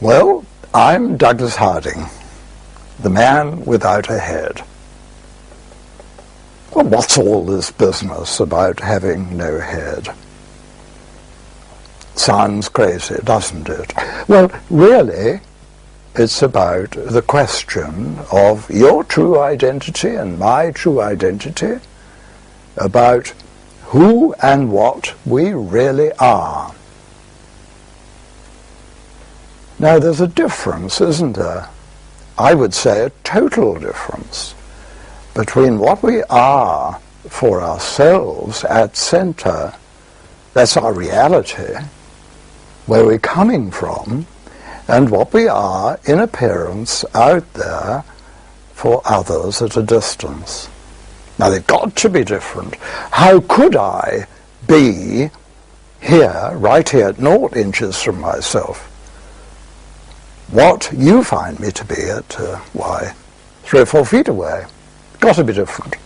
Well, I'm Douglas Harding, the man without a head. Well, what's all this business about having no head? Sounds crazy, doesn't it? Well, really, it's about the question of your true identity and my true identity, about who and what we really are. Now, there's a difference, isn't there? I would say a total difference between what we are for ourselves at center, that's our reality, where we're coming from, and what we are in appearance out there for others at a distance. Now, they've got to be different. How could I be here, right here, at 0 inches from myself, what you find me to be at, 3 or 4 feet away? Got to be different.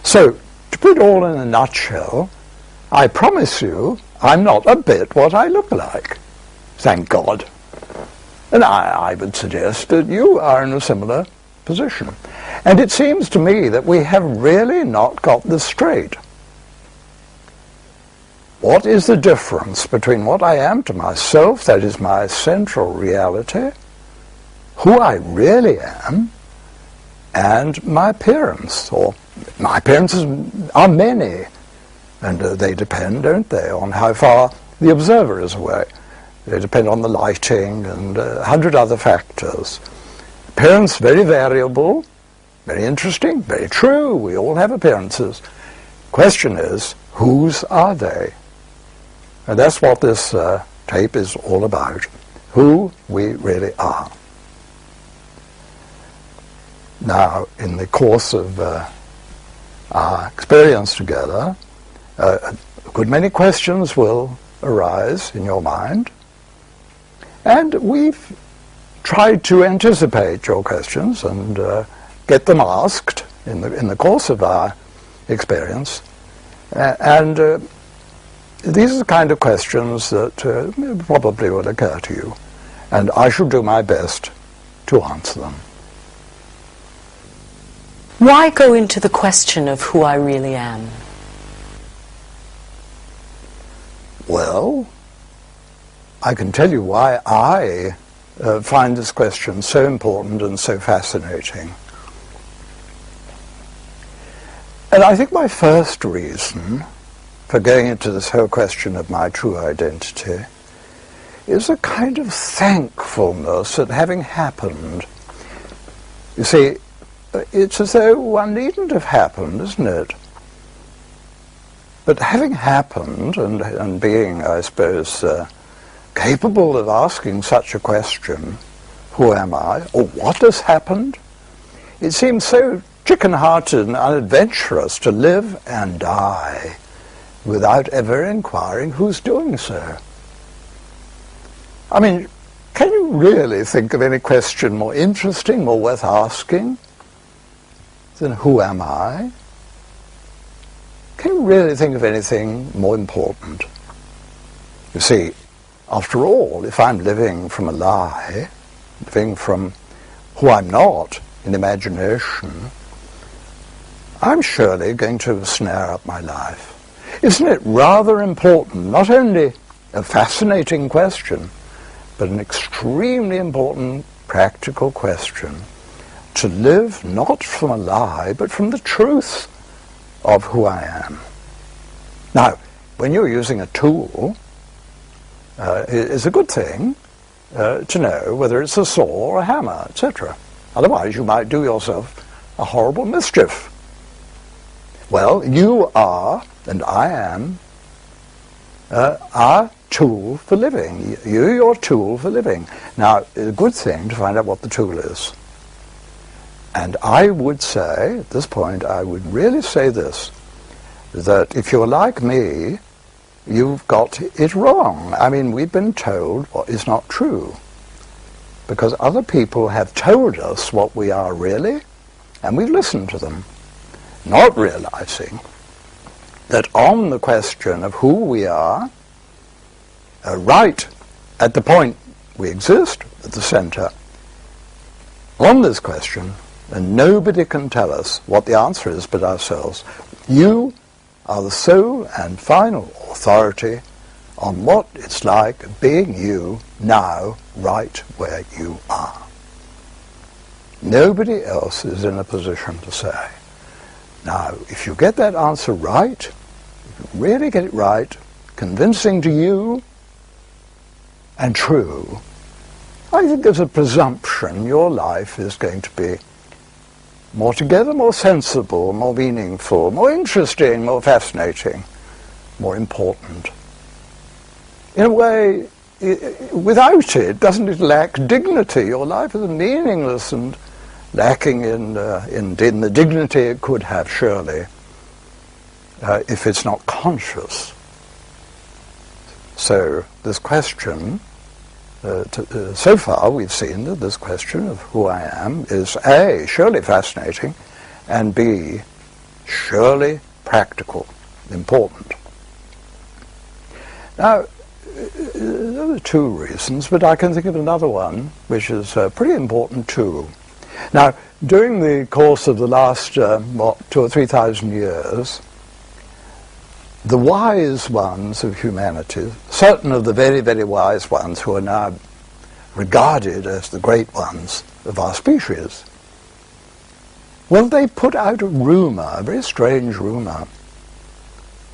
So, to put it all in a nutshell, I promise you I'm not a bit what I look like. Thank God. And I would suggest that you are in a similar position. And it seems to me that we have really not got this straight. What is the difference between what I am to myself, that is my central reality, who I really am, and my appearance? Or my appearances are many, and they depend, don't they, on how far the observer is away. They depend on the lighting and 100 other factors. Appearance, very variable, very interesting, very true. We all have appearances. Question is, whose are they? And that's what this tape is all about, who we really are. Now, in the course of our experience together, a good many questions will arise in your mind, and we've tried to anticipate your questions and get them asked in the course of our experience. These are the kind of questions that probably will occur to you, and I shall do my best to answer them. Why go into the question of who I really am? Well, I can tell you why I find this question so important and so fascinating. And I think my first reason for going into this whole question of my true identity is a kind of thankfulness at having happened. You see, it's as though one needn't have happened, isn't it? But having happened and being, I suppose, capable of asking such a question, who am I, or what has happened, it seems so chicken-hearted and unadventurous to live and die without ever inquiring who's doing so. I mean, can you really think of any question more interesting, more worth asking than who am I? Can you really think of anything more important? You see, after all, if I'm living from a lie, living from who I'm not in imagination, I'm surely going to snare up my life. Isn't it rather important, not only a fascinating question, but an extremely important practical question, to live not from a lie, but from the truth of who I am? Now, when you're using a tool, it's a good thing to know whether it's a saw or a hammer, etc. Otherwise, you might do yourself a horrible mischief. Well, you are, and I am, our tool for living. You're your tool for living. Now, it's a good thing to find out what the tool is. And I would say, at this point, I would really say this, that if you're like me, you've got it wrong. I mean, we've been told what is not true, because other people have told us what we are really, and we've listened to them, not realizing that on the question of who we are, right at the point we exist at the center on this question, and nobody can tell us what the answer is but ourselves. You are the sole and final authority on what it's like being you now, right where you are. Nobody else is in a position to say. Now, if you get that answer right, if you really get it right, convincing to you and true, I think there's a presumption your life is going to be more together, more sensible, more meaningful, more interesting, more fascinating, more important. In a way, without it, doesn't it lack dignity? Your life is meaningless and lacking in the dignity it could have, surely, if it's not conscious. So this question, so far we've seen that this question of who I am is A, surely fascinating, and B, surely practical, important. Now, there are two reasons, but I can think of another one which is pretty important too. Now, during the course of the last 2,000 or 3,000 years, the wise ones of humanity, certain of the very, very wise ones who are now regarded as the great ones of our species, well, they put out a rumor, a very strange rumor,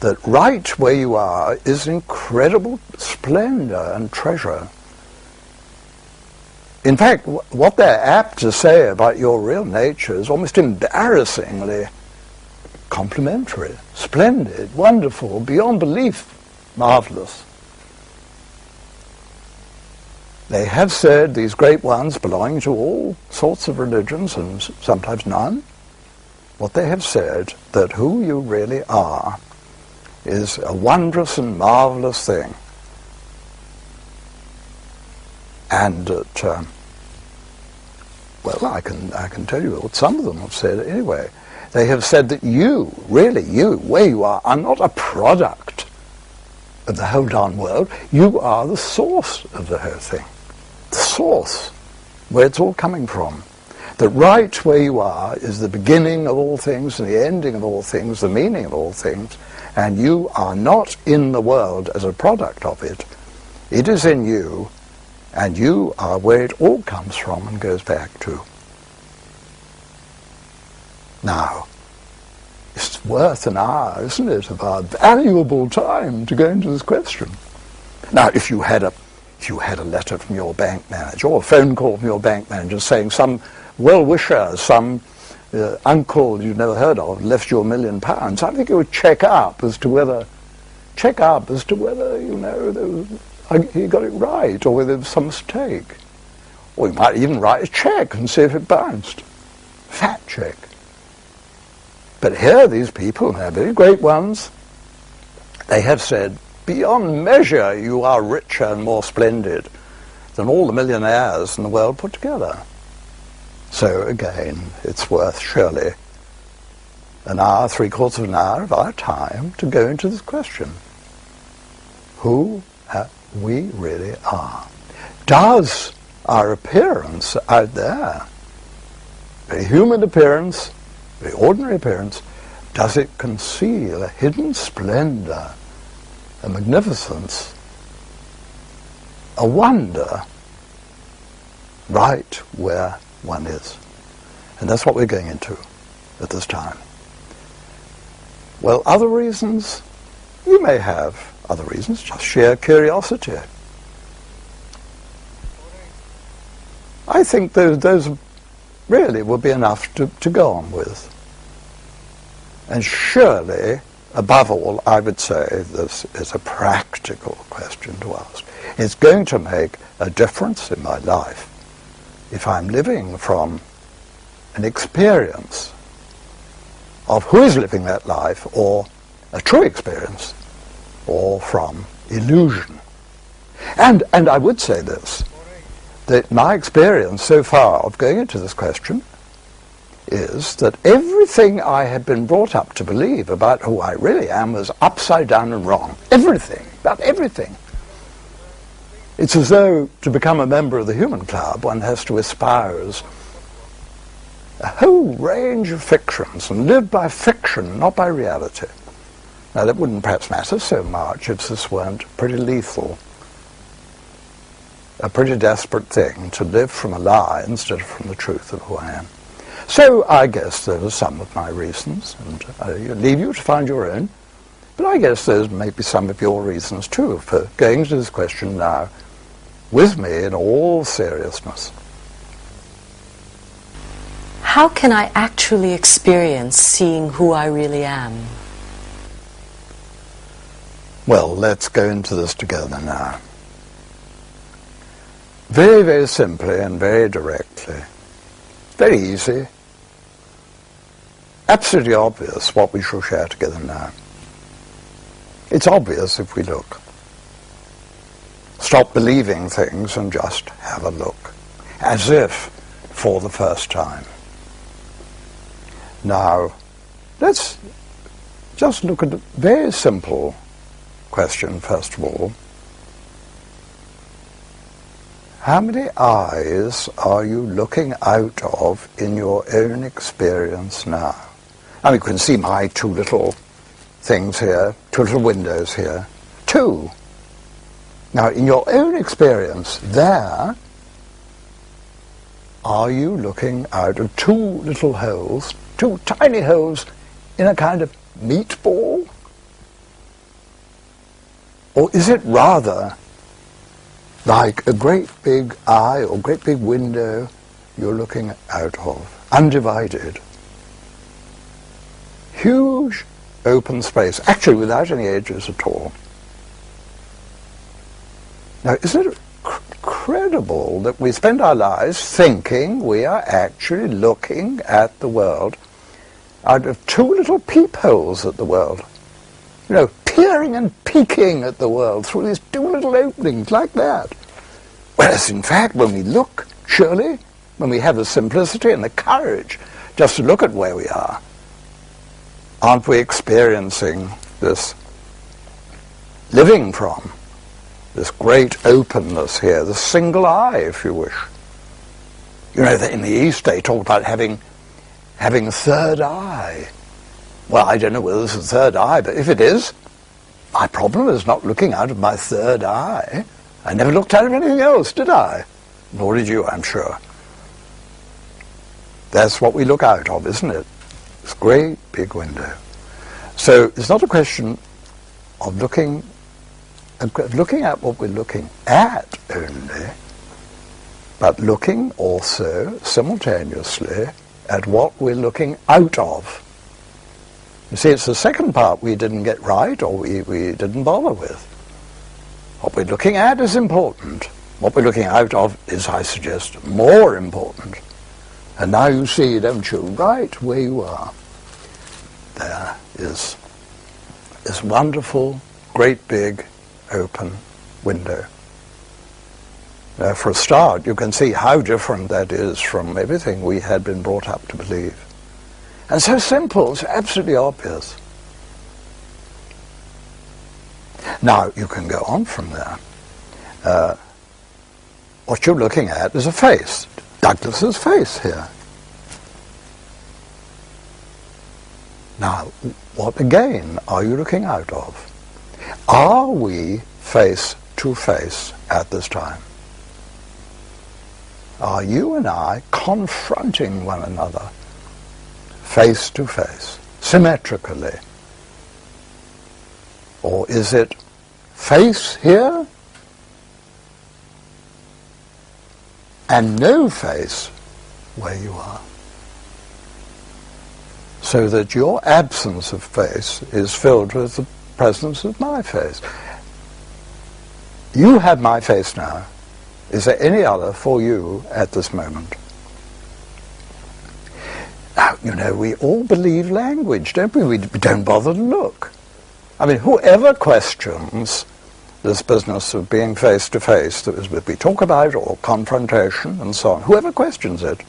that right where you are is incredible splendor and treasure. In fact, what they're apt to say about your real nature is almost embarrassingly complimentary, splendid, wonderful, beyond belief, marvelous. They have said, these great ones belonging to all sorts of religions and sometimes none, what they have said, that who you really are is a wondrous and marvelous thing. And that, well, I can tell you what some of them have said anyway. They have said that you, really you, where you are not a product of the whole darn world. You are the source of the whole thing. The source, where it's all coming from. That right where you are is the beginning of all things and the ending of all things, the meaning of all things, and you are not in the world as a product of it. It is in you, and you are where it all comes from and goes back to. Now, it's worth an hour, isn't it, of our valuable time to go into this question. Now, if you had a letter from your bank manager, or a phone call from your bank manager saying some well-wisher, some uncle you've never heard of left you £1 million, I think you would check up as to whether, you know, he got it right, or whether there was some mistake. Or you might even write a check and see if it bounced. Fat check. But here, these people, they're very great ones, they have said, beyond measure you are richer and more splendid than all the millionaires in the world put together. So again, it's worth surely an hour, 3/4 of an hour of our time to go into this question. Who we really are. Does our appearance out there, very human appearance, very ordinary appearance, does it conceal a hidden splendor, a magnificence, a wonder right where one is? And that's what we're going into at this time. Well, other reasons, you may have other reasons, just sheer curiosity. I think those really will be enough to go on with. And surely, above all, I would say this is a practical question to ask. It's going to make a difference in my life if I'm living from an experience of who is living that life, or a true experience, or from illusion. And I would say this, that my experience so far of going into this question is that everything I had been brought up to believe about who I really am was upside down and wrong. Everything, about everything. It's as though to become a member of the human club one has to espouse a whole range of fictions and live by fiction, not by reality. Now that wouldn't perhaps matter so much if this weren't pretty lethal, a pretty desperate thing to live from a lie instead of from the truth of who I am. So I guess those are some of my reasons, and I leave you to find your own, but I guess those may be some of your reasons too for going to this question now with me in all seriousness. How can I actually experience seeing who I really am? Well, let's go into this together now. Very, very simply and very directly. Very easy. Absolutely obvious what we shall share together now. It's obvious if we look. Stop believing things and just have a look, as if for the first time. Now, let's just look at a very simple question first of all. How many eyes are you looking out of in your own experience now? I mean, you can see my two little things here, two little windows here. Two. Now, in your own experience there, are you looking out of two little holes, two tiny holes in a kind of meatball? Or is it rather like a great big eye or great big window you're looking out of, undivided? Huge open space, actually without any edges at all. Now, isn't it incredible that we spend our lives thinking we are actually looking at the world out of two little peepholes at the world? You know, peering and peeking at the world through these two little openings like that. Whereas, in fact, when we look, surely, when we have the simplicity and the courage just to look at where we are, aren't we experiencing this living from this great openness here, the single eye, if you wish? You know, in the East they talk about having a third eye. Well, I don't know whether it's a third eye, but if it is, my problem is not looking out of my third eye. I never looked out of anything else, did I? Nor did you, I'm sure. That's what we look out of, isn't it? This great big window. So it's not a question of looking at what we're looking at only, but looking also simultaneously at what we're looking out of. You see, it's the second part we didn't get right, or we didn't bother with. What we're looking at is important. What we're looking out of is, I suggest, more important. And now you see, don't you, right where you are, there is this wonderful, great big open window. Now, for a start, you can see how different that is from everything we had been brought up to believe. And so simple, it's absolutely obvious. Now, you can go on from there. What you're looking at is a face, Douglas's face here. Now, what again are you looking out of? Are we face to face at this time? Are you and I confronting one another face to face, symmetrically? Or is it face here and no face where you are? So that your absence of face is filled with the presence of my face. You have my face now. Is there any other for you at this moment? Now, you know, we all believe language, don't we? We don't bother to look. I mean, whoever questions this business of being face to face that we talk about, or confrontation and so on, whoever questions it.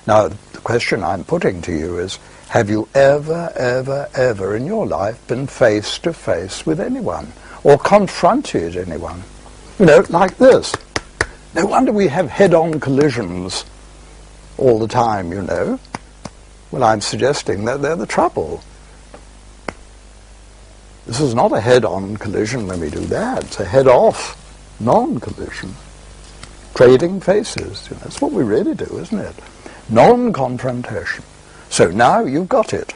Now, the question I'm putting to you is, have you ever, ever, ever in your life been face to face with anyone or confronted anyone? You know, like this. No wonder we have head-on collisions all the time, you know. Well, I'm suggesting that they're the trouble. This is not a head-on collision when we do that. It's a head-off non-collision. Trading faces. You know, that's what we really do, isn't it? Non-confrontation. So now you've got it.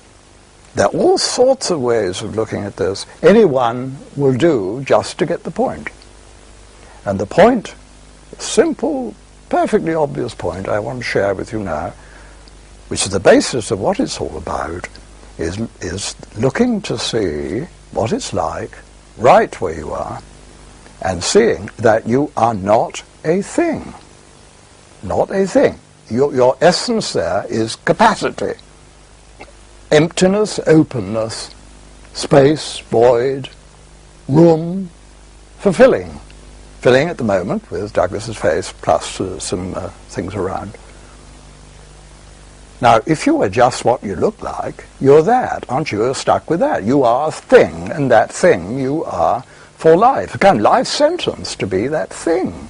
There are all sorts of ways of looking at this. Anyone will do just to get the point. And the point, a simple, perfectly obvious point I want to share with you now, which is the basis of what it's all about, is looking to see what it's like right where you are and seeing that you are not a thing. Not a thing. Your essence there is capacity. Emptiness, openness, space, void, room, fulfilling. Filling at the moment with Douglas's face plus some things around. Now, if you are just what you look like, you're that, aren't you? You're stuck with that. You are a thing, and that thing you are for life. A kind of life sentence to be that thing.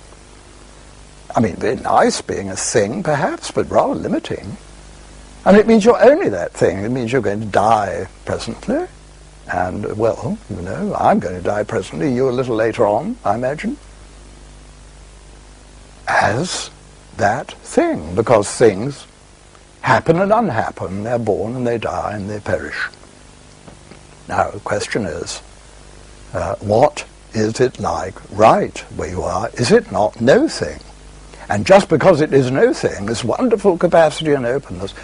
I mean, very nice being a thing, perhaps, but rather limiting. And it means you're only that thing. It means you're going to die presently. And, well, you know, I'm going to die presently. You a little later on, I imagine. As that thing. Because things happen and unhappen. They're born and they die and they perish. Now, the question is, what is it like right where you are? Is it not no thing? And just because it is no thing, this wonderful capacity and openness,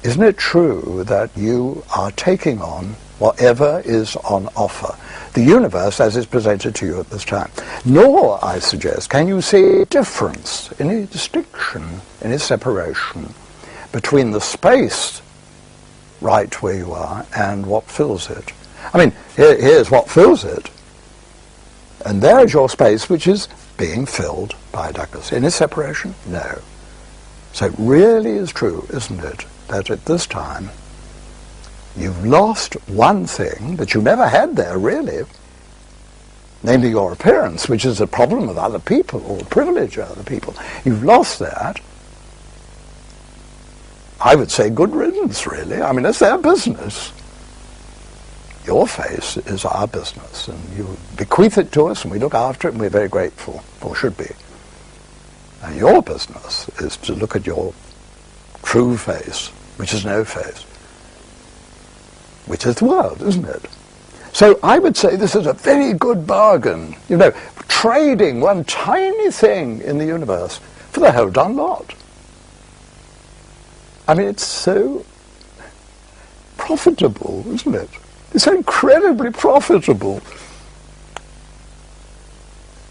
isn't it true that you are taking on whatever is on offer? The universe as it's presented to you at this time. Nor, I suggest, can you see a difference, any distinction, any separation between the space right where you are and what fills it. I mean, here's what fills it. And there is your space, which is being filled by Douglas. Any separation? No. So it really is true, isn't it, that at this time you've lost one thing that you never had there, really, namely your appearance, which is a problem of other people, or the privilege of other people. You've lost that. I would say good riddance, really. I mean, that's their business. Your face is our business, and you bequeath it to us, and we look after it, and we're very grateful, or should be. And your business is to look at your true face, which is no face, which is the world, isn't it? So I would say this is a very good bargain, you know, trading one tiny thing in the universe for the whole darn lot. I mean, it's so profitable, isn't it? It's so incredibly profitable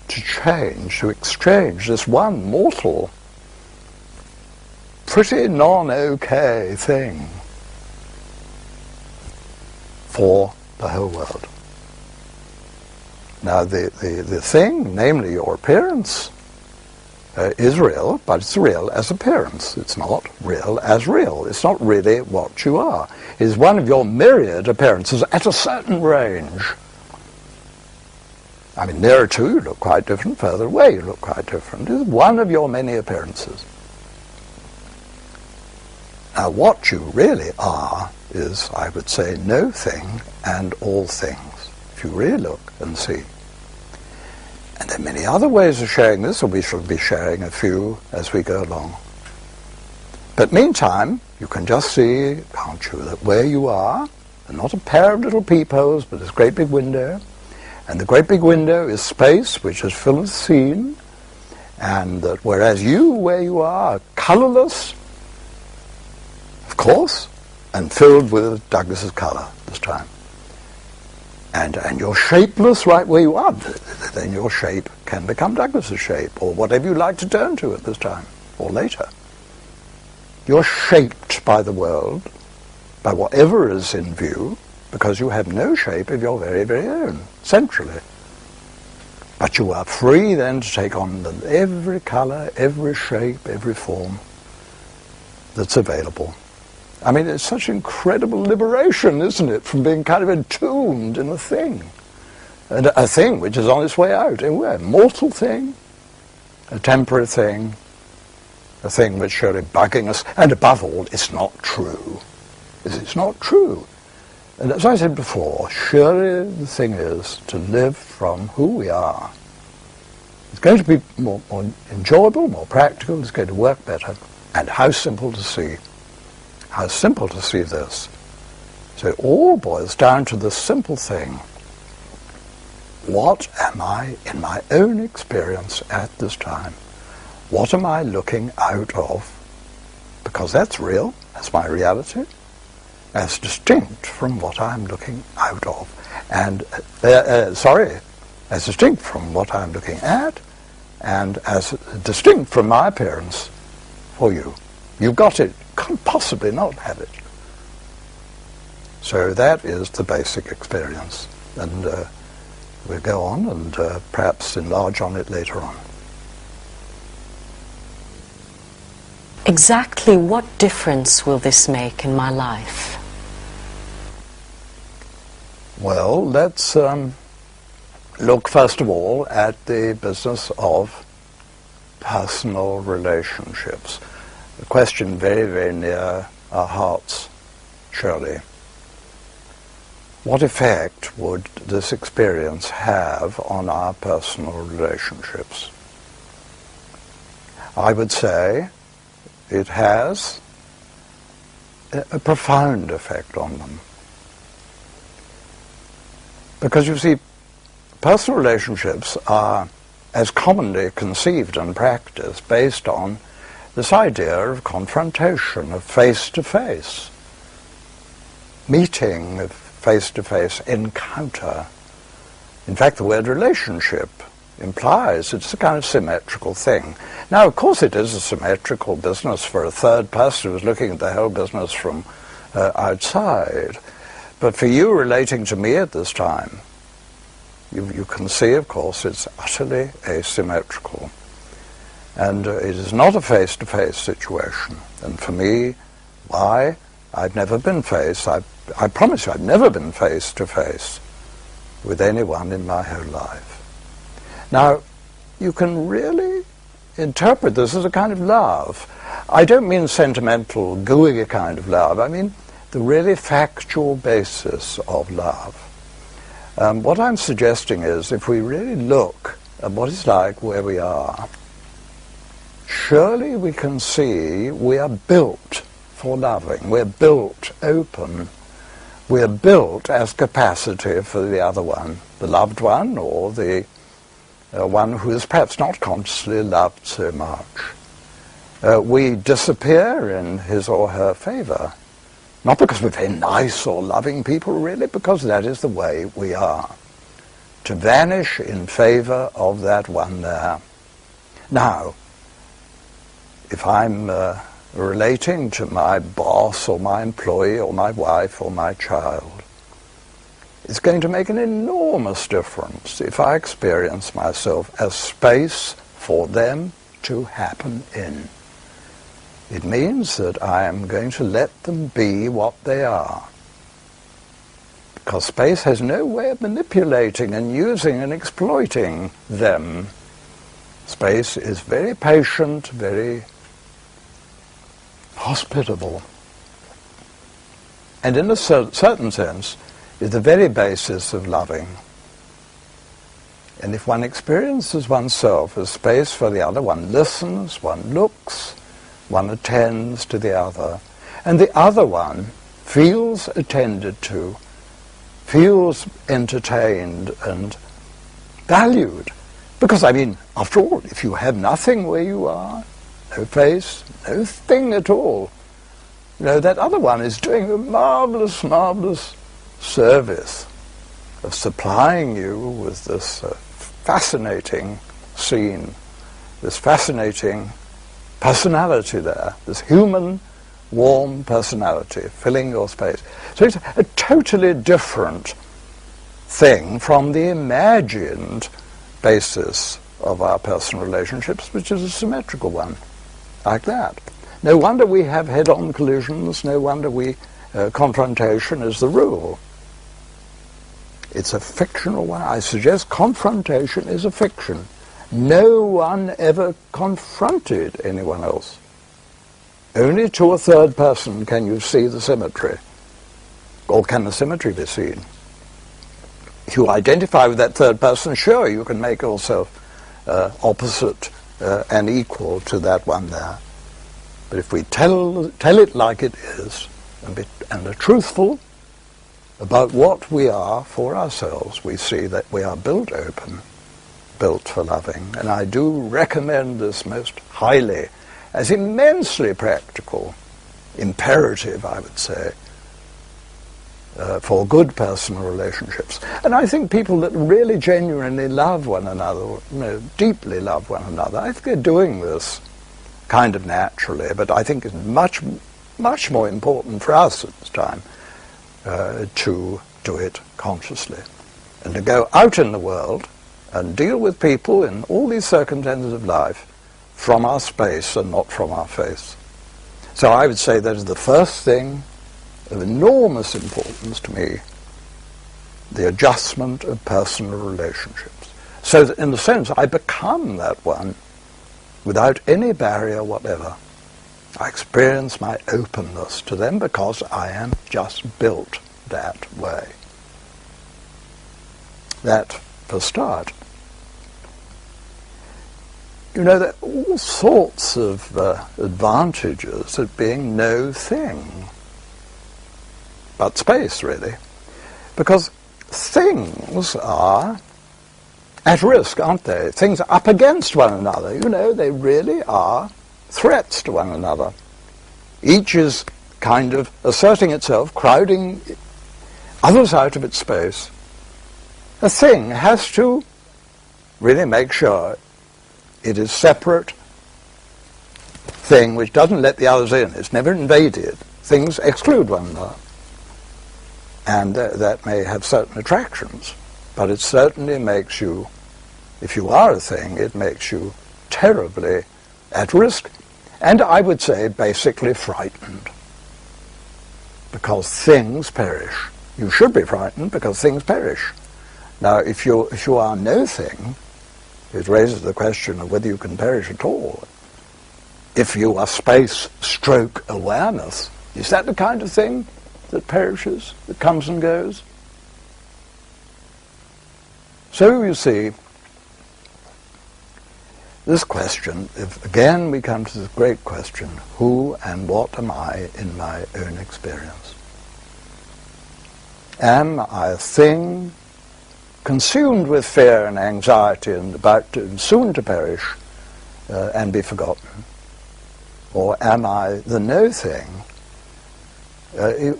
to change, to exchange this one mortal, pretty non-okay thing for the whole world. Now, the thing, namely your appearance, is real, but it's real as appearance. It's not real as real. It's not really what you are. It is one of your myriad appearances at a certain range. I mean, nearer to you look quite different, further away you look quite different. It's one of your many appearances. Now, what you really are is, I would say, no thing and all things, if you really look and see. And there are many other ways of sharing this, and we shall be sharing a few as we go along. But meantime, you can just see, can't you, that where you are, and not a pair of little peepholes, but this great big window, and the great big window is space, which is filled with scene, and that whereas you, where you are colourless, of course, and filled with Douglas's colour this time. And you're shapeless right where you are, then your shape can become Douglas's shape, or whatever you like to turn to at this time, or later. You're shaped by the world, by whatever is in view, because you have no shape of your very, very own, centrally. But you are free then to take on every colour, every shape, every form that's available. I mean, it's such incredible liberation, isn't it, from being kind of entombed in a thing. and a thing which is on its way out. A mortal thing, a temporary thing, a thing which surely bugging us, and above all, it's not true. It's not true. And as I said before, surely the thing is to live from who we are. It's going to be more enjoyable, more practical, it's going to work better. And how simple to see. How simple to see this. So it all boils down to this simple thing. What am I, in my own experience at this time? What am I looking out of? Because that's real, that's my reality, as distinct from what I'm looking out of. And, as distinct from what I'm looking at, and as distinct from my appearance for you. You've got it, can't possibly not have it. So that is the basic experience. And we'll go on and perhaps enlarge on it later on. Exactly what difference will this make in my life? Well, let's look first of all at the business of personal relationships. A question very, very near our hearts, surely. What effect would this experience have on our personal relationships? I would say it has a profound effect on them. Because you see, personal relationships are, as commonly conceived and practiced, based on this idea of confrontation, of face-to-face, meeting, of face-to-face encounter. In fact, the word relationship implies it's a kind of symmetrical thing. Now, of course, it is a symmetrical business for a third person who's looking at the whole business from outside. But for you relating to me at this time, you can see, of course, it's utterly asymmetrical. And it is not a face-to-face situation. And for me, why? I've never been faced, I promise you, I've never been face-to-face with anyone in my whole life. Now, you can really interpret this as a kind of love. I don't mean sentimental, gooey kind of love. I mean the really factual basis of love. What I'm suggesting is, if we really look at what it's like where we are, surely we can see we are built for loving. We're built open. We're built as capacity for the other one, the loved one, or the one who is perhaps not consciously loved so much. We disappear in his or her favor. Not because we're very nice or loving people, really, because that is the way we are. To vanish in favor of that one there. Now, if I'm relating to my boss or my employee or my wife or my child, it's going to make an enormous difference if I experience myself as space for them to happen in. It means that I am going to let them be what they are. Because space has no way of manipulating and using and exploiting them. Space is very patient, very hospitable. And in a certain sense, is the very basis of loving. And if one experiences oneself as space for the other, one listens, one looks, one attends to the other, and the other one feels attended to, feels entertained and valued. Because, I mean, after all, if you have nothing where you are, no face, no thing at all, you know, that other one is doing a marvelous, marvelous service of supplying you with this fascinating scene, this fascinating personality there, this human, warm personality filling your space. So it's a totally different thing from the imagined basis of our personal relationships, which is a symmetrical one, like that. No wonder we have head-on collisions, no wonder confrontation is the rule. It's a fictional one. I suggest confrontation is a fiction. No one ever confronted anyone else. Only to a third person can you see the symmetry, or can the symmetry be seen. If you identify with that third person, sure, you can make yourself opposite and equal to that one there. But if we tell it like it is, and are truthful about what we are for ourselves, we see that we are built open, built for loving. And I do recommend this most highly as immensely practical, imperative, I would say, for good personal relationships. And I think people that really genuinely love one another, deeply love one another, I think they're doing this kind of naturally, but I think it's much, much more important for us at this time to do it consciously and to go out in the world and deal with people in all these circumstances of life from our space and not from our face. So I would say that is the first thing of enormous importance to me, the adjustment of personal relationships. So that in a sense I become that one without any barrier whatever. I experience my openness to them because I am just built that way. That for start. You know, there are all sorts of advantages of being no thing but space, really. Because things are at risk, aren't they? Things are up against one another. You know, they really are threats to one another. Each is kind of asserting itself, crowding others out of its space. A thing has to really make sure it is separate thing which doesn't let the others in. It's never invaded. Things exclude one another. And that may have certain attractions, but it certainly makes you, if you are a thing, it makes you terribly at risk, and I would say basically frightened, because things perish. You should be frightened because things perish. Now, if you are no thing, it raises the question of whether you can perish at all. If you are space stroke awareness, is that the kind of thing that perishes, that comes and goes? So you see, this question, if again we come to this great question, who and what am I in my own experience? Am I a thing consumed with fear and anxiety and about to, soon to perish and be forgotten? Or am I the no thing,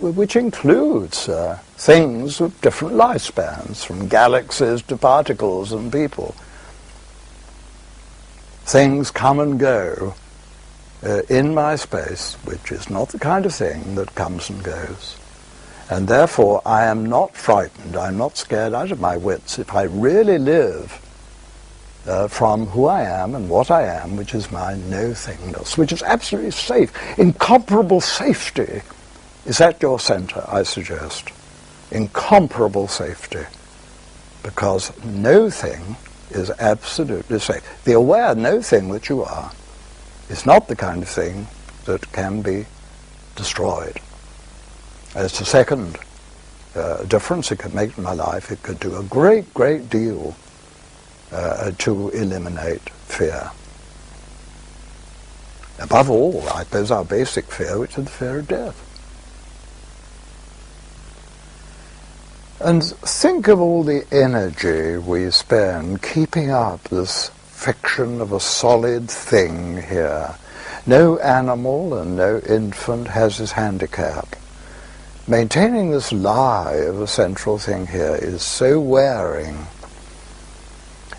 which includes things with different lifespans, from galaxies to particles and people? Things come and go in my space, which is not the kind of thing that comes and goes. And therefore I am not frightened, I'm not scared out of my wits if I really live from who I am and what I am, which is my no-thingness, which is absolutely safe. Incomparable safety is at your center, I suggest. Incomparable safety. Because no thing is absolutely safe. The aware no thing that you are is not the kind of thing that can be destroyed. It's the second difference it could make in my life. It could do a great, great deal to eliminate fear. Above all, I suppose our basic fear, which is the fear of death. And think of all the energy we spend keeping up this fiction of a solid thing here. No animal and no infant has this handicap. Maintaining this lie of a central thing here is so wearing.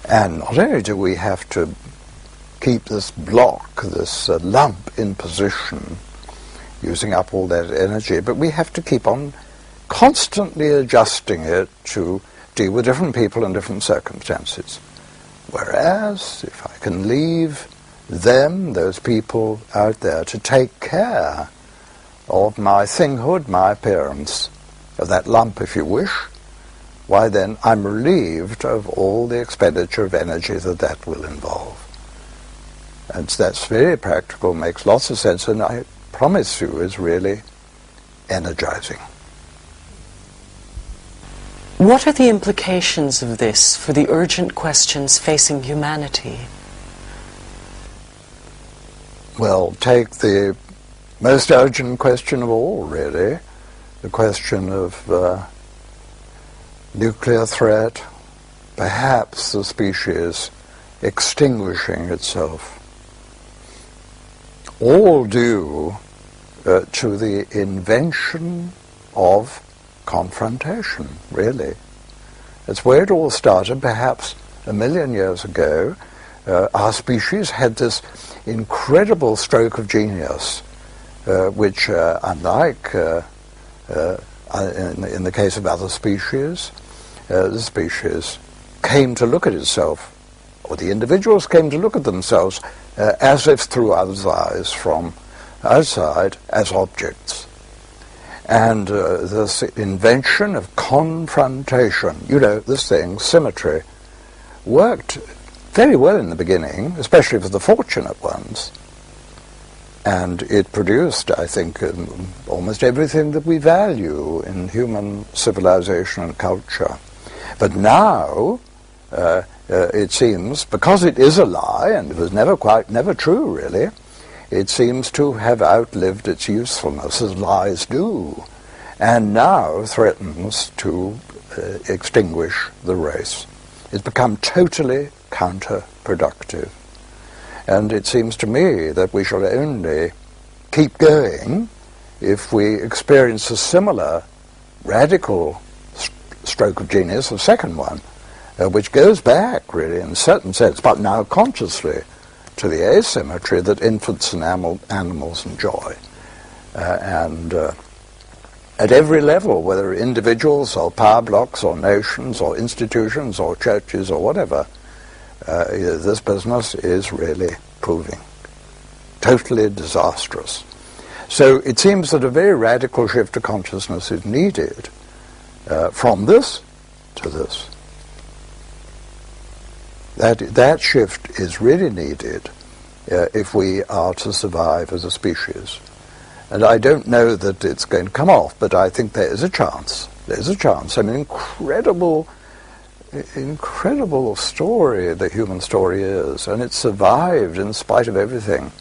And not only do we have to keep this block, this lump in position, using up all that energy, but we have to keep on constantly adjusting it to deal with different people and different circumstances. Whereas, if I can leave them, those people out there, to take care of my thinghood, my appearance, of that lump, if you wish, why then I'm relieved of all the expenditure of energy that will involve. And that's very practical, makes lots of sense, and I promise you is really energizing. What are the implications of this for the urgent questions facing humanity? Well, take the most urgent question of all, really, the question of nuclear threat, perhaps the species extinguishing itself. All due to the invention of confrontation, really. It's where it all started, perhaps 1 million years ago. Our species had this incredible stroke of genius, which, unlike in the case of other species, the species came to look at itself, or the individuals came to look at themselves as if through others' eyes from outside as objects. And this invention of confrontation, you know, this thing, symmetry, worked very well in the beginning, especially for the fortunate ones. And it produced, I think, almost everything that we value in human civilization and culture. But now, it seems, because it is a lie, and it was never true, really, it seems to have outlived its usefulness, as lies do, and now threatens to extinguish the race. It's become totally counterproductive. And it seems to me that we shall only keep going if we experience a similar radical stroke of genius, a second one, which goes back, really, in a certain sense, but now consciously, to the asymmetry that infants and animals enjoy. And at every level, whether individuals or power blocks or nations or institutions or churches or whatever, this business is really proving totally disastrous. So it seems that a very radical shift of consciousness is needed from this to this. That shift is really needed if we are to survive as a species. And I don't know that it's going to come off, but I think there is a chance. There's a chance. I mean, incredible story the human story is, and it's survived in spite of everything.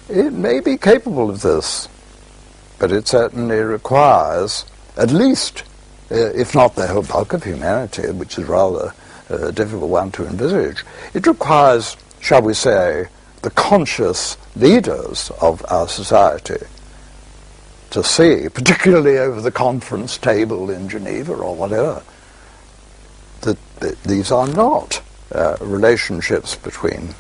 It may be capable of this, but it certainly requires, at least, if not the whole bulk of humanity, which is rather a difficult one to envisage, it requires, shall we say, the conscious leaders of our society to see, particularly over the conference table in Geneva or whatever, that these are not relationships between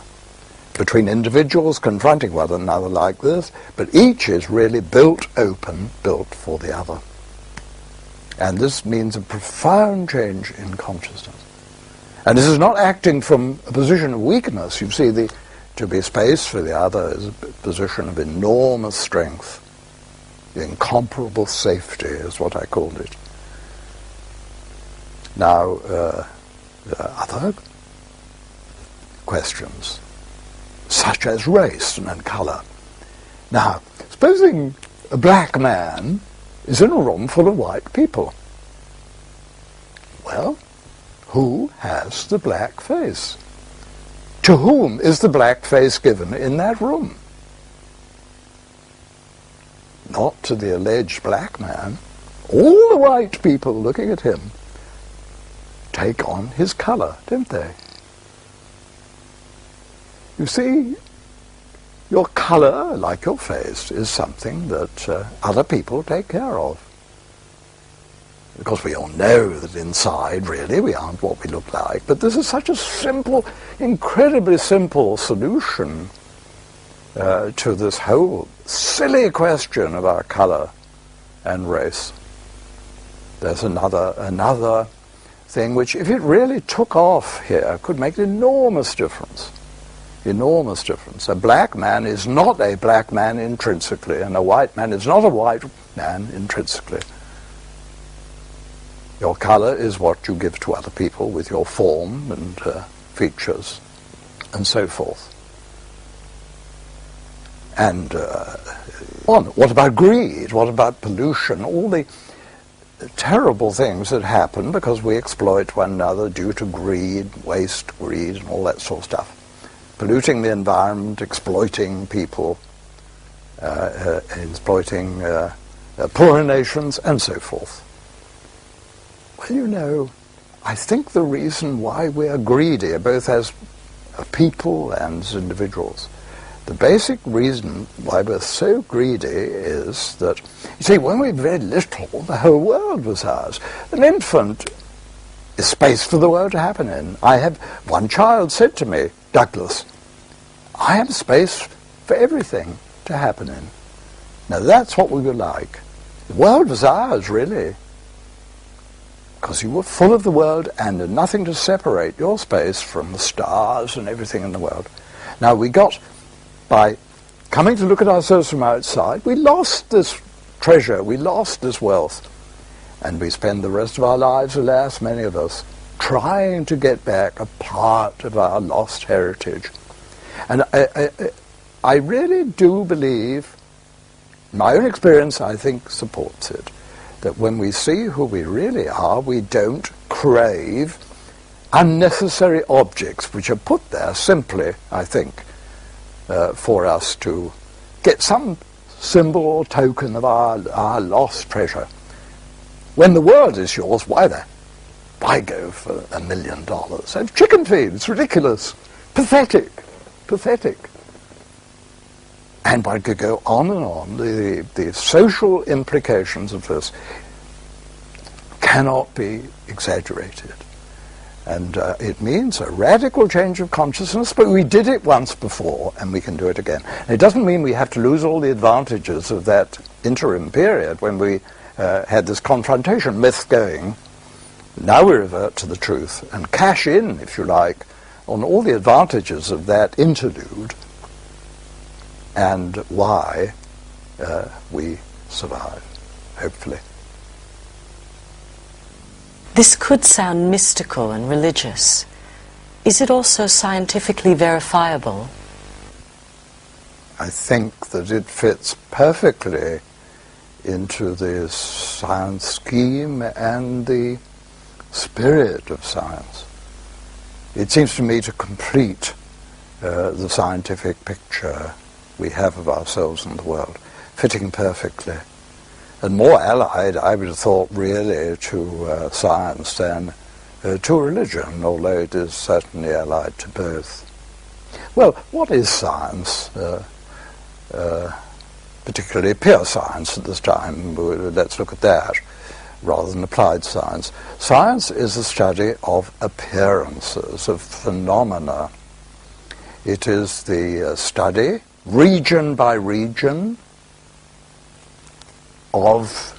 individuals confronting one another like this, but each is really built open, built for the other. And this means a profound change in consciousness. And this is not acting from a position of weakness. You see, to be space for the other is a position of enormous strength. Incomparable safety is what I called it. Now, other questions, such as race and colour. Now, supposing a black man is in a room full of white people. Well, who has the black face? To whom is the black face given in that room? Not to the alleged black man. All the white people looking at him take on his colour, don't they? You see, your colour, like your face, is something that other people take care of. Because we all know that inside, really, we aren't what we look like. But this is such a simple, incredibly simple solution to this whole silly question of our colour and race. There's another thing which, if it really took off here, could make an enormous difference. Enormous difference. A black man is not a black man intrinsically, and a white man is not a white man intrinsically. Your colour is what you give to other people with your form and features and so forth. And what about greed? What about pollution? All the terrible things that happen because we exploit one another due to greed, waste, greed, and all that sort of stuff. Polluting the environment, exploiting people, exploiting poorer nations, and so forth. Well, you know, I think the reason why we are greedy, both as a people and as individuals, the basic reason why we're so greedy is that, you see, when we were very little, the whole world was ours. An infant is space for the world to happen in. I have one child said to me, Douglas, I have space for everything to happen in. Now that's what we were like. The world was ours, really, because you were full of the world and had nothing to separate your space from the stars and everything in the world. Now we got, by coming to look at ourselves from outside, we lost this treasure, we lost this wealth, and we spend the rest of our lives, alas, many of us, trying to get back a part of our lost heritage. And I really do believe, my own experience I think supports it, that when we see who we really are, we don't crave unnecessary objects which are put there simply, I think, for us to get some symbol or token of our lost treasure. When the world is yours, why go for $1 million? Have chicken feed, it's ridiculous, pathetic. And one could go on and on. The social implications of this cannot be exaggerated. And it means a radical change of consciousness, but we did it once before, and we can do it again. And it doesn't mean we have to lose all the advantages of that interim period when we had this confrontation myth going. Now we revert to the truth and cash in, if you like, on all the advantages of that interlude and why we survive, hopefully. This could sound mystical and religious. Is it also scientifically verifiable? I think that it fits perfectly into the science scheme and the spirit of science. It seems to me to complete the scientific picture we have of ourselves and the world, fitting perfectly. And more allied, I would have thought, really, to science than to religion, although it is certainly allied to both. Well, what is science? Particularly pure science at this time. Let's look at that, rather than applied science. Science is the study of appearances, of phenomena. It is the study, region by region, of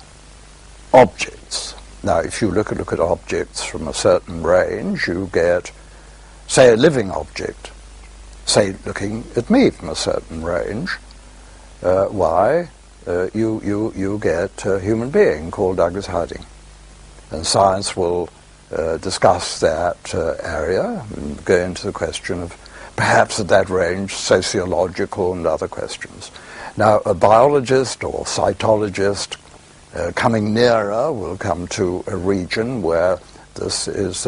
objects. Now, if you look at objects from a certain range, you get, say, a living object. Say, looking at me from a certain range, you get a human being called Duglас Хардинг. And science will discuss that area and go into the question of, perhaps at that range, sociological and other questions. Now, a biologist or cytologist coming nearer will come to a region where this is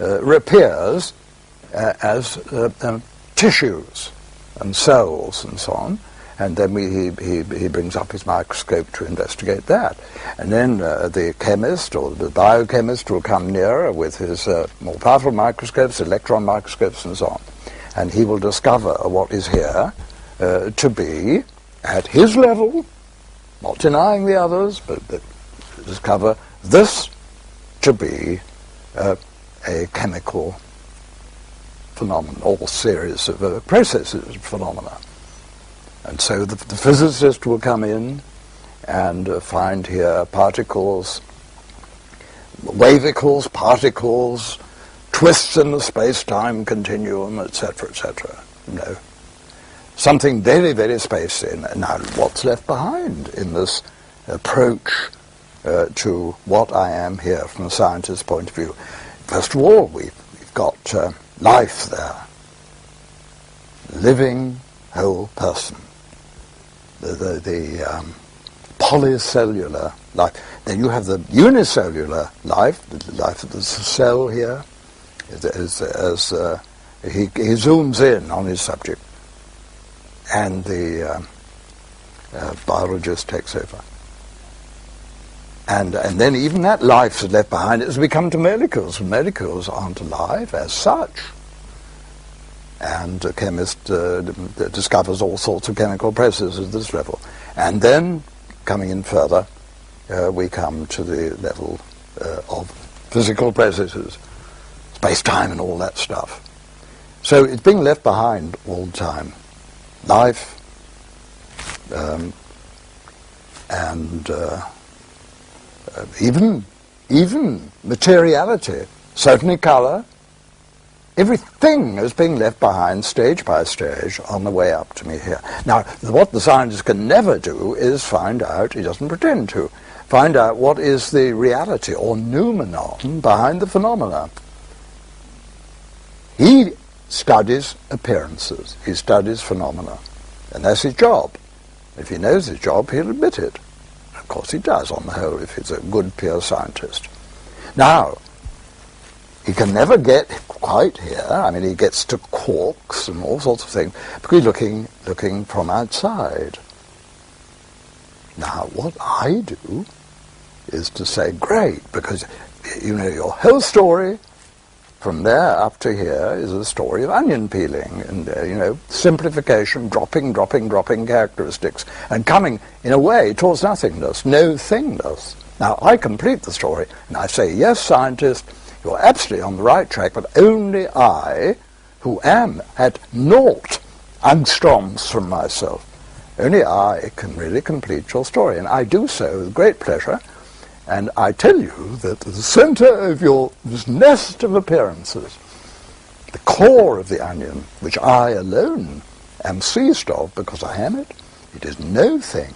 appears as tissues and cells and so on, and then he brings up his microscope to investigate that. And then the chemist or the biochemist will come nearer with his more powerful microscopes, electron microscopes and so on, and he will discover what is here to be, at his level, not denying the others, but discover this to be a chemical phenomenon, or series of processes, phenomena. And so the physicist will come in and find here particles, wavicles, particles, twists in the space-time continuum, etc., etc. No. Something very, very spacey. Now, what's left behind in this approach to what I am here from a scientist's point of view. First of all, we've got life there. Living whole person. The polycellular life. Then you have the unicellular life, the life of the cell here, as he zooms in on his subject, and the biologist takes over. And then even that life is left behind. It has become to molecules. Molecules aren't alive as such. And a chemist discovers all sorts of chemical processes at this level. And then, coming in further, we come to the level of physical processes, space-time and all that stuff. So it's being left behind all the time. Life and even materiality, certainly colour. Everything is being left behind stage by stage on the way up to me here. Now, what the scientist can never do is find out, he doesn't pretend to, find out what is the reality or noumenon behind the phenomena. He studies appearances, he studies phenomena, and that's his job. If he knows his job, he'll admit it. Of course he does, on the whole, if he's a good, pure scientist. Now, he can never get quite here. I mean, he gets to quarks and all sorts of things, because he's looking from outside. Now, what I do is to say, great, because, you know, your whole story from there up to here is a story of onion peeling and, you know, simplification, dropping characteristics, and coming, in a way, towards nothingness, no thingness. Now, I complete the story, and I say, yes, scientist, you're absolutely on the right track, but only I, who am at naught angstroms from myself, only I can really complete your story. And I do so with great pleasure, and I tell you that the center of this nest of appearances, the core of the onion, which I alone am seized of because I am it, it is no thing,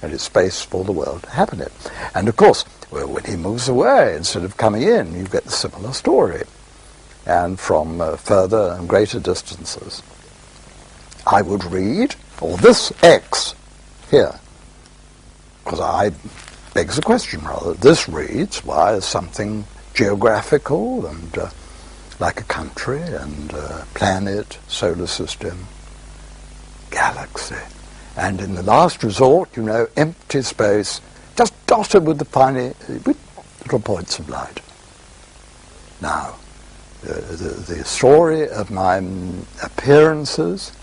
and it's space for the world to happen in. And of course, well, when he moves away, instead of coming in, you get the similar story. And from further and greater distances, I would read, or this X here, because I begs the question rather, this reads, why is something geographical and like a country and planet, solar system, galaxy, and in the last resort, you know, empty space, just dotted with with little points of light. Now, the story of my appearances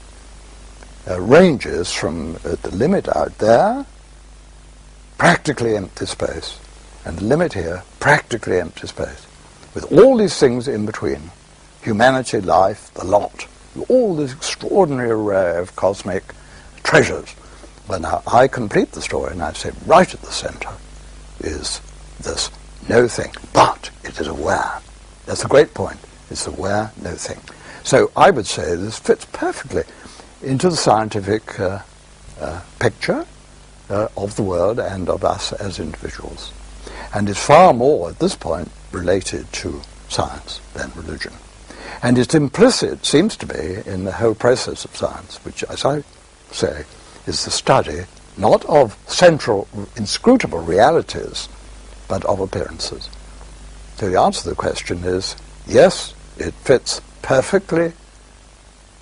ranges from the limit out there, practically empty space, and the limit here, practically empty space, with all these things in between, humanity, life, the lot, all this extraordinary array of cosmic treasures. Well, now, I complete the story, and I say right at the center is this no thing, but it is aware. That's the great point. It's aware, no thing. So I would say this fits perfectly into the scientific picture of the world and of us as individuals, and is far more, at this point, related to science than religion. And it's implicit, seems to be, in the whole process of science, which, as I say, is the study not of central, inscrutable realities, but of appearances. So the answer to the question is, yes, it fits perfectly.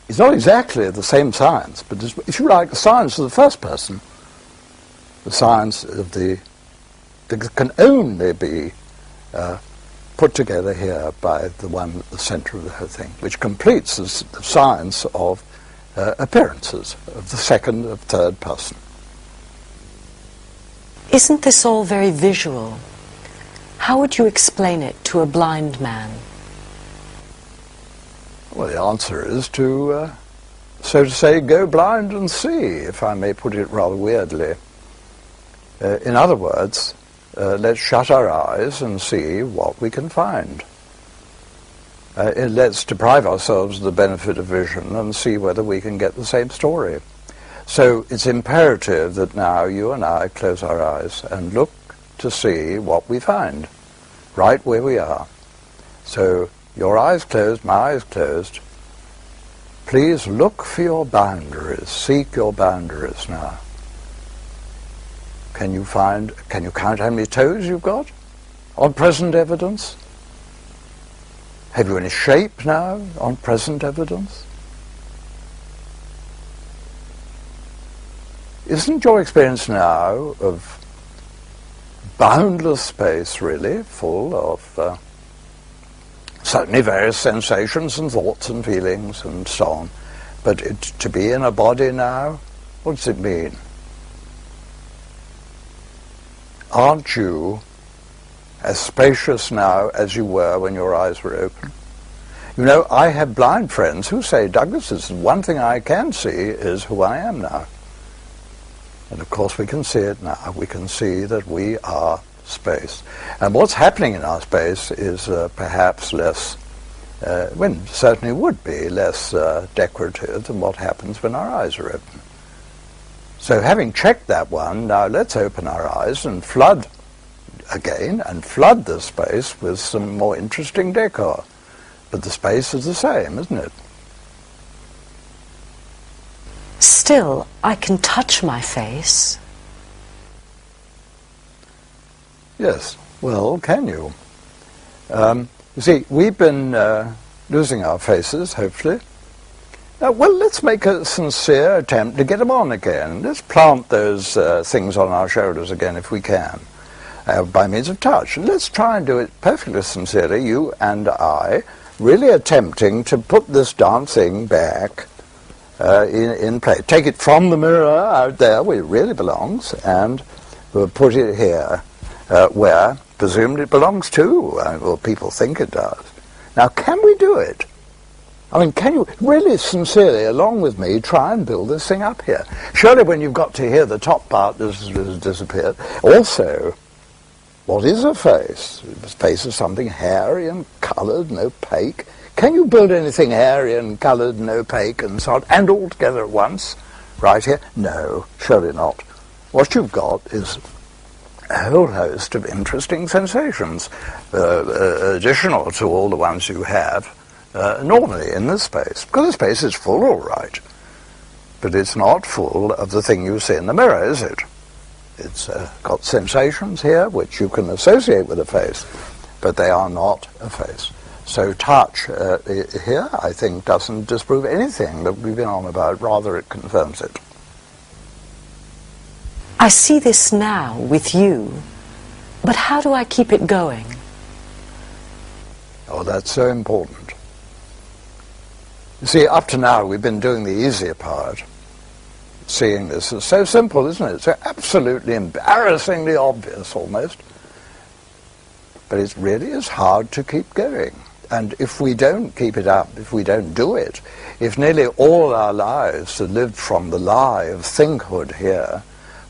It's not exactly the same science, but if you like, the science of the first person, the science of that can only be put together here by the one at the center of the whole thing, which completes the science of appearances of the second or third person. Isn't this all very visual? How would you explain it to a blind man? Well, the answer is to, so to say, go blind and see, if I may put it rather weirdly. In other words, let's shut our eyes and see what we can find. Let's deprive ourselves of the benefit of vision and see whether we can get the same story. So it's imperative that now you and I close our eyes and look to see what we find, right where we are. So your eyes closed, my eyes closed. Please look for your boundaries, seek your boundaries now. Can you count how many toes you've got on present evidence? Have you any shape now on present evidence? Isn't your experience now of boundless space really full of certainly various sensations and thoughts and feelings and so on, but to be in a body now, what does it mean? Aren't you as spacious now as you were when your eyes were open? You know, I have blind friends who say, Douglas, this is one thing I can see is who I am now. And of course we can see it now. We can see that we are space. And what's happening in our space is perhaps less, certainly would be less decorative than what happens when our eyes are open. So having checked that one, now let's open our eyes and flood again, and flood the space with some more interesting decor. But the space is the same, isn't it? Still, I can touch my face. Yes, well, can you? You see, we've been losing our faces, hopefully. Well, let's make a sincere attempt to get them on again. Let's plant those things on our shoulders again if we can, by means of touch. And let's try and do it perfectly sincerely, you and I, really attempting to put this darn thing back in place. Take it from the mirror out there where it really belongs, and we'll put it here where presumably it belongs to, or people think it does. Now, can we do it? I mean, can you really sincerely, along with me, try and build this thing up here? Surely when you've got to here, the top part has disappeared. Also, what is a face? A face is something hairy and coloured and opaque. Can you build anything hairy and coloured and opaque and so on, and all together at once, right here? No, surely not. What you've got is a whole host of interesting sensations, additional to all the ones you have normally in this space. Because the space is full, all right, but it's not full of the thing you see in the mirror, is it? It's got sensations here which you can associate with a face, but they are not a face. So touch here, I think, doesn't disprove anything that we've been on about, rather it confirms it. I see this now with you, but how do I keep it going? Oh, that's so important. You see, up to now we've been doing the easier part. Seeing this is so simple, isn't it? So absolutely embarrassingly obvious almost. But it really is hard to keep going. And if we don't keep it up, if we don't do it, if nearly all our lives had lived from the lie of thinkhood here,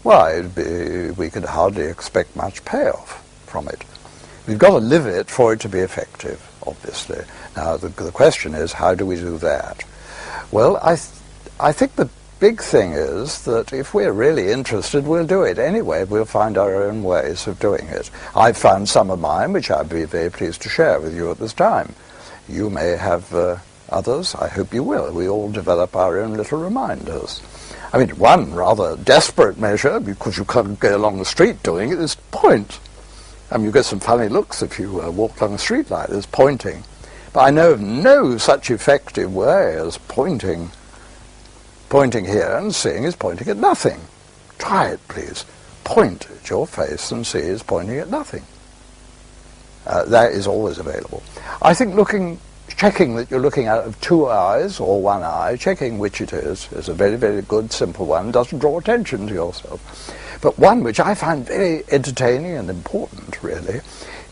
why, we could hardly expect much payoff from it. We've got to live it for it to be effective, obviously. Now, the question is, how do we do that? Well, I think the big thing is that if we're really interested, we'll do it anyway. We'll find our own ways of doing it. I've found some of mine, which I'd be very pleased to share with you at this time. You may have others. I hope you will. We all develop our own little reminders. I mean, one rather desperate measure, because you can't go along the street doing it, is point. I mean, you get some funny looks if you walk along the street like this, pointing. But I know of no such effective way as pointing. Pointing here and seeing is pointing at nothing. Try it, please. Point at your face and see is pointing at nothing. That is always available. I think checking that you're looking out of two eyes or one eye, checking which it is a very, very good, simple one. Doesn't draw attention to yourself. But one which I find very entertaining and important, really,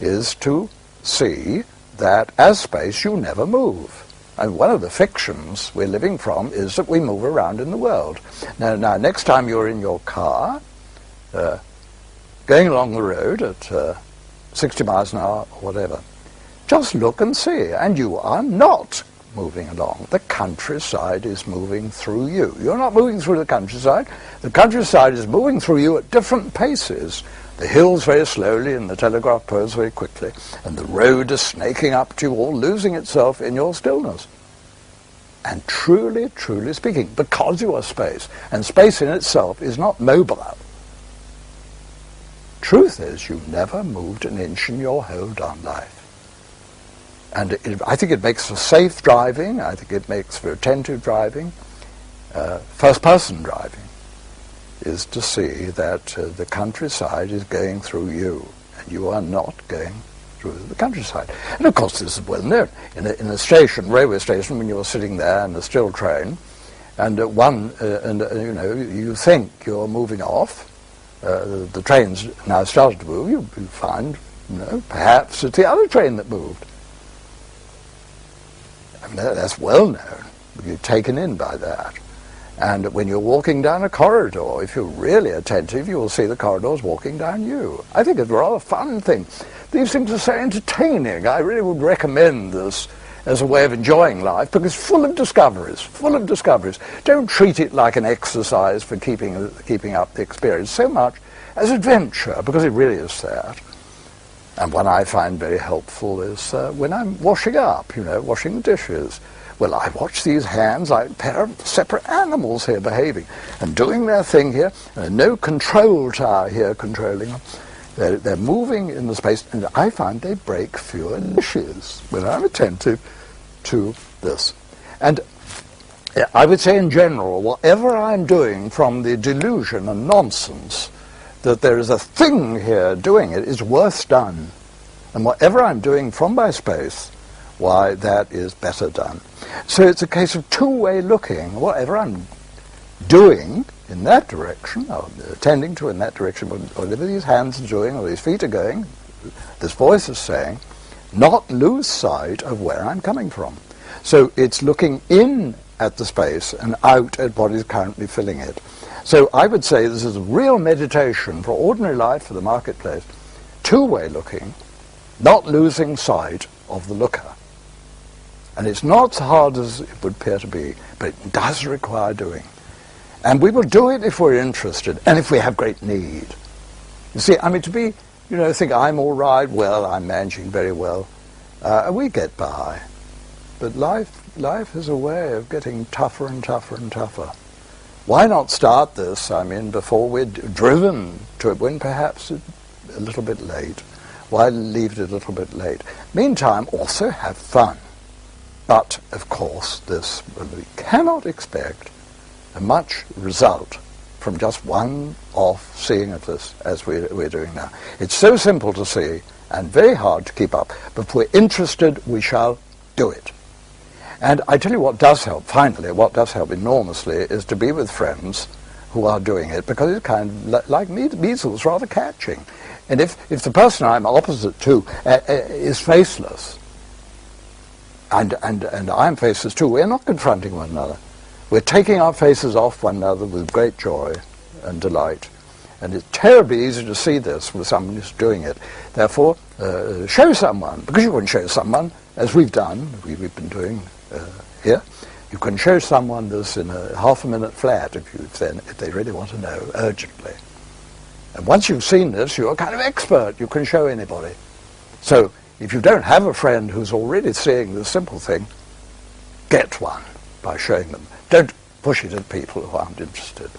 is to see that as space you never move. And one of the fictions we're living from is that we move around in the world. Now next time you're in your car, going along the road at 60 miles an hour or whatever, just look and see, and you are not moving along. The countryside is moving through you. You're not moving through the countryside. The countryside is moving through you at different paces the hills very slowly and the telegraph poles very quickly, and the road is snaking up to you, all losing itself in your stillness. And truly, truly speaking, because you are space, and space in itself is not mobile. Truth is, you never moved an inch in your whole darn life. And I think it makes for safe driving, I think it makes for attentive driving. First-person driving is to see that the countryside is going through you, and you are not going through the countryside. And of course this is well known. In a station, railway station, when you're sitting there in a still train, and you think you're moving off, the train's now started to move, you find, perhaps it's the other train that moved. I mean, that's well known. You're taken in by that. And when you're walking down a corridor, if you're really attentive, you will see the corridors walking down you. I think it's a rather fun thing. These things are so entertaining. I really would recommend this as a way of enjoying life, because it's full of discoveries, full of discoveries. Don't treat it like an exercise for keeping up the experience so much as adventure, because it really is that. And one I find very helpful is when I'm washing up, washing the dishes. Well, I watch these hands like a pair of separate animals here behaving and doing their thing here, and no control tower here controlling them. They're moving in the space, and I find they break fewer dishes when I'm attentive to this. And I would say in general, whatever I'm doing from the delusion and nonsense that there is a thing here doing it is worse done. And whatever I'm doing from my space, why, that is better done. So it's a case of two-way looking. Whatever I'm doing in that direction, or attending to in that direction, whatever these hands are doing, or these feet are going, this voice is saying, not lose sight of where I'm coming from. So it's looking in at the space and out at what is currently filling it. So I would say this is a real meditation for ordinary life, for the marketplace. Two-way looking, not losing sight of the looker. And it's not as hard as it would appear to be, but it does require doing. And we will do it if we're interested and if we have great need. You see, I mean, to be, think I'm all right, well, I'm managing very well, we get by. But life is a way of getting tougher and tougher and tougher. Why not start this, before we're driven to it, when perhaps it's a little bit late? Why leave it a little bit late? Meantime, also have fun. But, of course, we cannot expect a much result from just one-off seeing of this as we're doing now. It's so simple to see and very hard to keep up. But if we're interested, we shall do it. And I tell you what does help, finally, what does help enormously is to be with friends who are doing it, because it's kind of like measles, rather catching. And if the person I'm opposite to is faceless, and I'm faceless too, we're not confronting one another. We're taking our faces off one another with great joy and delight. And it's terribly easy to see this with someone who's doing it. Therefore, show someone, because you can show someone, as we've done, we've been doing here, you can show someone this in a half-a-minute flat if they really want to know urgently. And once you've seen this, you're a kind of expert. You can show anybody. So if you don't have a friend who's already seeing this simple thing, get one by showing them. Don't push it at people who aren't interested,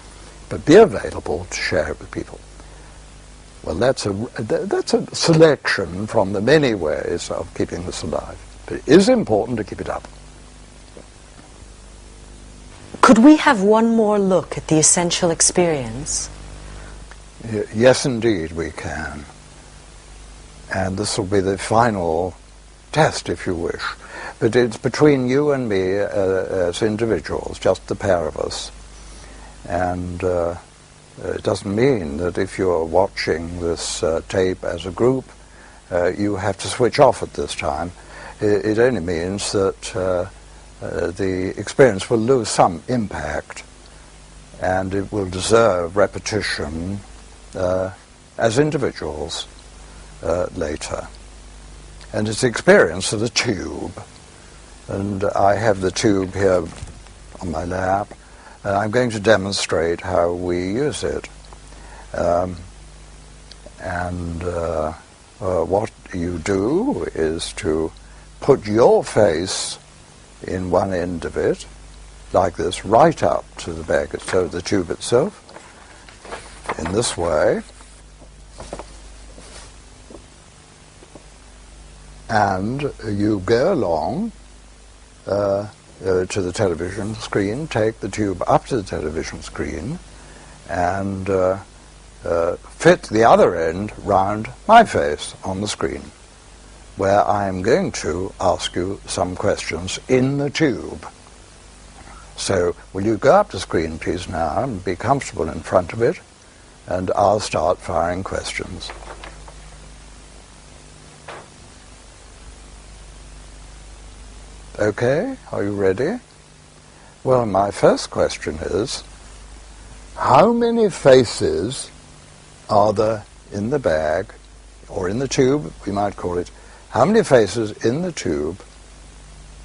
but be available to share it with people. Well, that's a selection from the many ways of keeping this alive. But it is important to keep it up. Could we have one more look at the essential experience? Yes, indeed, we can. And this will be the final test, if you wish. But it's between you and me as individuals, just the pair of us. And it doesn't mean that if you're watching this tape as a group, you have to switch off at this time. It only means that the experience will lose some impact, and it will deserve repetition as individuals later. And it's the experience of the tube. And I have the tube here on my lap, and I'm going to demonstrate how we use it. And what you do is to put your face in one end of it, like this, right up to the bag, so the tube itself, in this way. And you go along to the television screen, take the tube up to the television screen, and fit the other end round my face on the screen, where I am going to ask you some questions in the tube. So, will you go up the screen, please, now, and be comfortable in front of it, and I'll start firing questions. Okay, are you ready? Well, my first question is, how many faces are there in the bag, or in the tube, we might call it, how many faces in the tube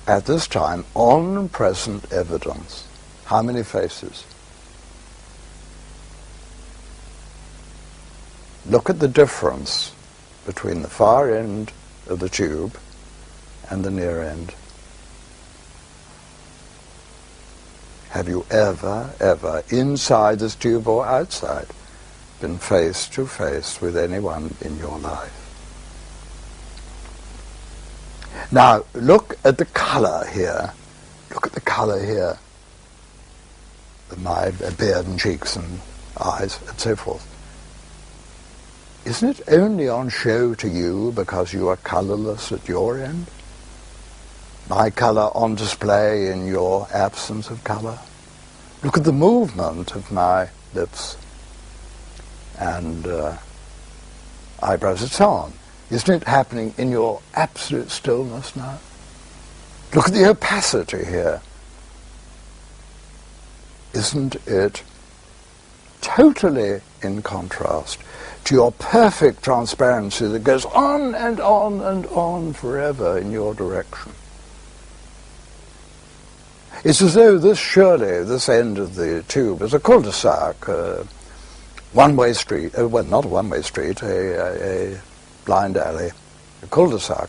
at this time on present evidence? How many faces? Look at the difference between the far end of the tube and the near end. Have you ever, inside this tube or outside, been face to face with anyone in your life? Now, look at the color here. Look at the color here. My beard and cheeks and eyes and so forth. Isn't it only on show to you because you are colorless at your end? My color on display in your absence of color? Look at the movement of my lips and eyebrows and so on. Isn't it happening in your absolute stillness now? Look at the opacity here. Isn't it totally in contrast to your perfect transparency that goes on and on and on forever in your direction? It's as though this end of the tube is a cul-de-sac, one-way street, well, not a one-way street, a blind alley, a cul-de-sac.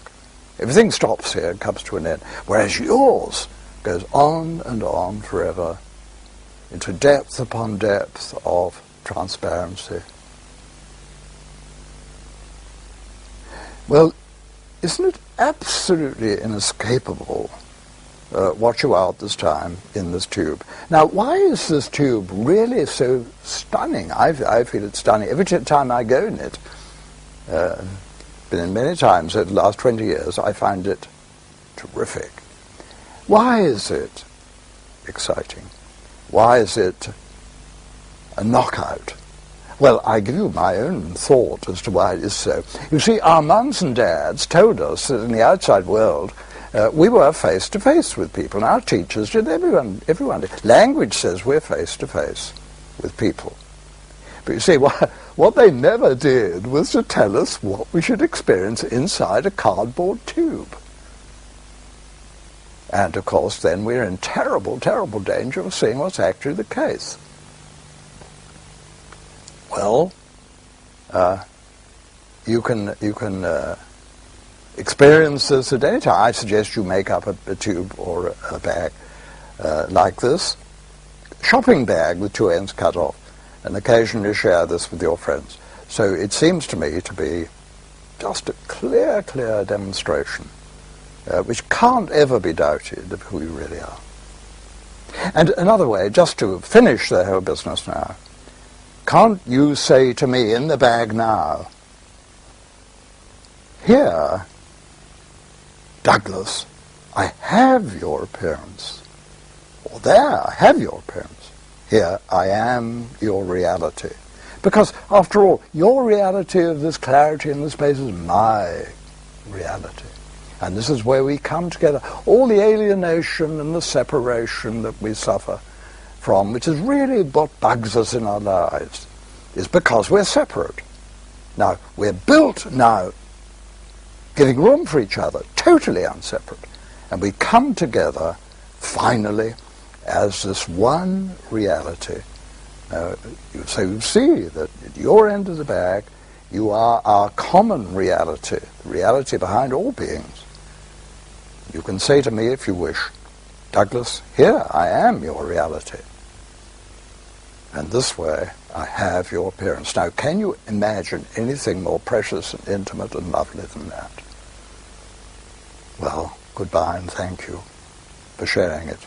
Everything stops here and comes to an end, whereas yours goes on and on forever into depth upon depth of transparency. Well, isn't it absolutely inescapable what you are at this time in this tube? Now, why is this tube really so stunning? I feel it's stunning. Every time I go in it, been in many times over the last 20 years, I find it terrific. Why is it exciting? Why is it a knockout? Well, I give you my own thought as to why it is so. You see, our mums and dads told us that in the outside world, we were face-to-face with people, and our teachers did, everyone did. Language says we're face-to-face with people. But you see, what they never did was to tell us what we should experience inside a cardboard tube. And, of course, then we're in terrible, terrible danger of seeing what's actually the case. Well, you can experience this at any time. I suggest you make up a tube or a bag like this, shopping bag with two ends cut off, and occasionally share this with your friends. So it seems to me to be just a clear demonstration, which can't ever be doubted, of who you really are. And another way, just to finish the whole business now, can't you say to me in the bag now, here, Douglas, I have your appearance, or there, I have your appearance. Here, I am your reality. Because, after all, your reality of this clarity in the space is my reality. And this is where we come together. All the alienation and the separation that we suffer from, which is really what bugs us in our lives, is because we're separate. Now, we're built now, giving room for each other, totally unseparate. And we come together, finally, as this one reality. So you see that at your end of the bag, You are our common reality, the reality behind all beings. You can say to me if you wish, Douglas, here I am your reality. And this way I have your appearance. Now, can you imagine anything more precious and intimate and lovely than that? Well, goodbye and thank you for sharing it.